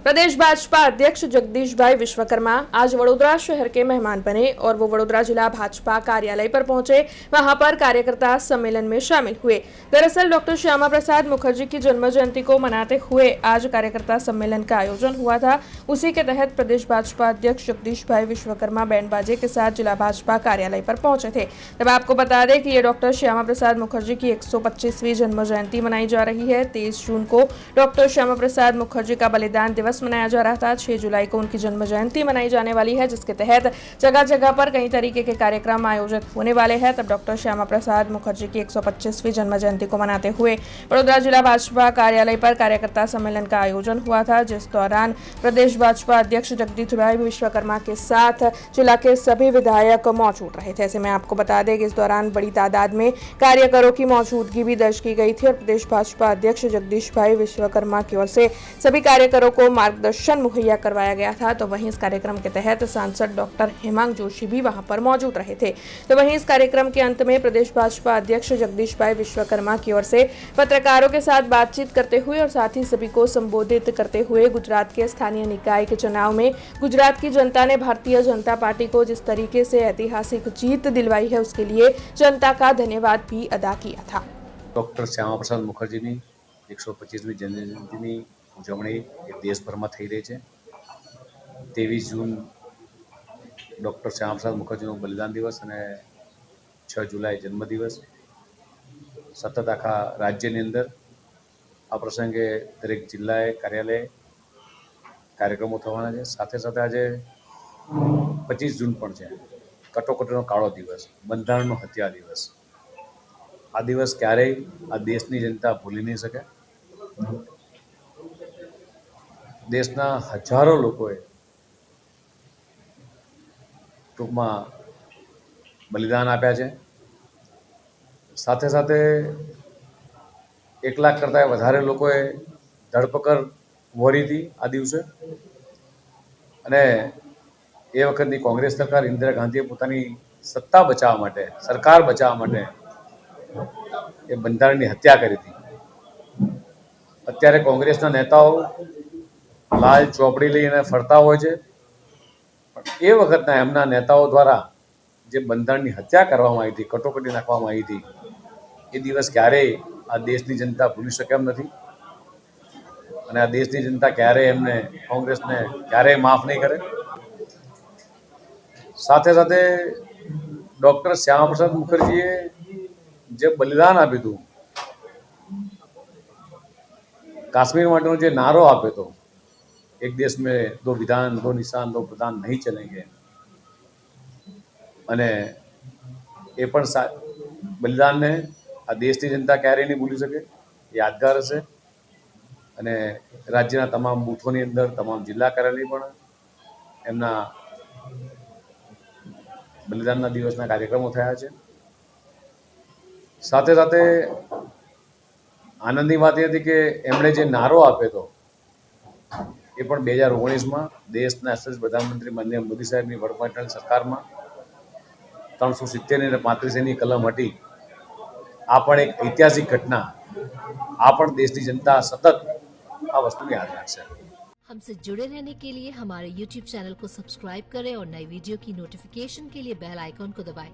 प्रदेश भाजपा अध्यक्ष जगदीश भाई विश्वकर्मा आज वडोदरा शहर के मेहमान बने और वो वडोदरा जिला भाजपा कार्यालय पर पहुंचे। वहां पर कार्यकर्ता सम्मेलन में शामिल हुए। दरअसल डॉक्टर श्यामा प्रसाद मुखर्जी की जन्म जयंती को मनाते हुए आज कार्यकर्ता सम्मेलन का आयोजन हुआ था। उसी के तहत प्रदेश भाजपा अध्यक्ष जगदीश भाई विश्वकर्मा बैंड बाजे के साथ जिला भाजपा कार्यालय पर पहुंचे थे। तब आपको बता दें कि ये डॉक्टर श्यामा प्रसाद मुखर्जी की 125वीं जन्म जयंती मनाई जा रही है। 23 जून को डॉक्टर श्यामा प्रसाद मुखर्जी का बलिदान दिवस मनाया जा रहा था। 6 जुलाई को उनकी जन्म जयंती मनाई जाने वाली है, जिसके तहत जगह जगह पर कई तरीके के कार्यक्रम आयोजित होने वाले हैं। तब डॉक्टर श्यामा प्रसाद मुखर्जी की 125वीं जन्म जयंती को मनाते हुए वडोदरा जिला भाजपा कार्यालय पर कार्यकर्ता सम्मेलन का आयोजन हुआ था, जिस दौरान प्रदेश भाजपा अध्यक्ष जगदीश भाई विश्वकर्मा के साथ जिला के सभी विधायक मौजूद रहे थे। ऐसे में आपको बता दें कि इस दौरान बड़ी तादाद में कार्यकरों की मौजूदगी भी दर्ज की गई थी और प्रदेश भाजपा अध्यक्ष जगदीश भाई विश्वकर्मा की ओर से सभी कार्यकरों को मार्गदर्शन मुहैया करवाया गया था। तो वहीं इस कार्यक्रम के तहत सांसद डॉक्टर हेमांग जोशी भी वहां पर मौजूद रहे थे। तो वहीं इस कार्यक्रम के अंत में प्रदेश भाजपा अध्यक्ष जगदीश भाई विश्वकर्मा की ओर से पत्रकारों के साथ बातचीत करते हुए और साथ ही सभी को संबोधित करते हुए गुजरात के स्थानीय निकाय के चुनाव में गुजरात की जनता ने भारतीय जनता पार्टी को जिस तरीके से ऐतिहासिक जीत दिलवाई है, उसके लिए जनता का धन्यवाद भी अदा किया था। डॉक्टर श्यामा प्रसाद मुखर्जीની 125મી જન્મજયંતિની ઉજવણી દેશભરમાં થઈ રહી છે। 23 જૂન ડૉક્ટર શ્યામા પ્રસાદ મુખર્જીનો બલિદાન દિવસ અને 6 જુલાઈ જન્મદિવસ સતત આખા રાજ્યની અંદર આ પ્રસંગે દરેક જિલ્લાએ કાર્યાલય કાર્યક્રમો થવાના છે। સાથે સાથે આજે 25 જૂન પણ છે, કટોકટીનો કાળો દિવસ, બંધારણનો હત્યા દિવસ। આ દિવસ ક્યારેય આ દેશની જનતા ભૂલી નહીં શકે। દેશના હજારો લોકોએ ટૂંકમાં બલિદાન આપ્યા છે। સાથે સાથે 1 લાખ કરતાં વધારે લોકોએ ધરપકડ વહોરી હતી આ દિવસે। અને એ વખતની કોંગ્રેસ સરકાર ઇન્દિરા ગાંધીએ પોતાની સત્તા બચાવવા માટે, સરકાર બચાવવા માટે એ બંધારણની હત્યા કરી હતી। અત્યારે કોંગ્રેસના નેતાઓ લાલ ચોપડી લઈને ફરતા હોય છે, પણ એ વખતના એમના નેતાઓ દ્વારા જે બંધારણની હત્યા કરવામાં આવી હતી, કટોકટી નાખવામાં આવી હતી, એ દિવસ ક્યારેય આ દેશની જનતા ભૂલી શકે એમ નથી। અને આ દેશની જનતા ક્યારેય એમને કોંગ્રેસને ક્યારેય માફ નહીં કરે। સાથે સાથે ડૉક્ટર શ્યામા પ્રસાદ મુખર્જીએ જે બલિદાન આપ્યું હતું, કાશ્મીર માટેનો જે નારો આપ્યો હતો, એક દેશ में दो विधान, दो निशान, दो प्रधान नहीं चलेंगे, અને એ પણ બલિદાનને આ દેશની જનતા ક્યારેય નહીં ભૂલી શકે, યાદગાર હશે। અને રાજ્યના તમામ બૂથોની અંદર, તમામ જિલ્લા કાર્યાલય પણ એમના બલિદાનના દિવસના કાર્યક્રમો થયા છે। સાથે સાથે આનંદની વાત એ હતી કે એમણે જે નારો આપ્યો હતો એ પણ 2019માં દેશના યશસ્વી પ્રધાનમંત્રી માનનીય મોદી સાહેબની વડપણ હેઠળ સરકારમાં 370 અને 35 કલમ હટી। આ પણ એક ઐતિહાસિક ઘટના। આ પણ દેશની જનતા સતત આ વસ્તુને યાદ રાખશે। हमसे जुड़े रहने के लिए हमारे YouTube चैनल को सब्सक्राइब करें और नई वीडियो की नोटिफिकेशन के लिए बेल आइकॉन को दबाएं।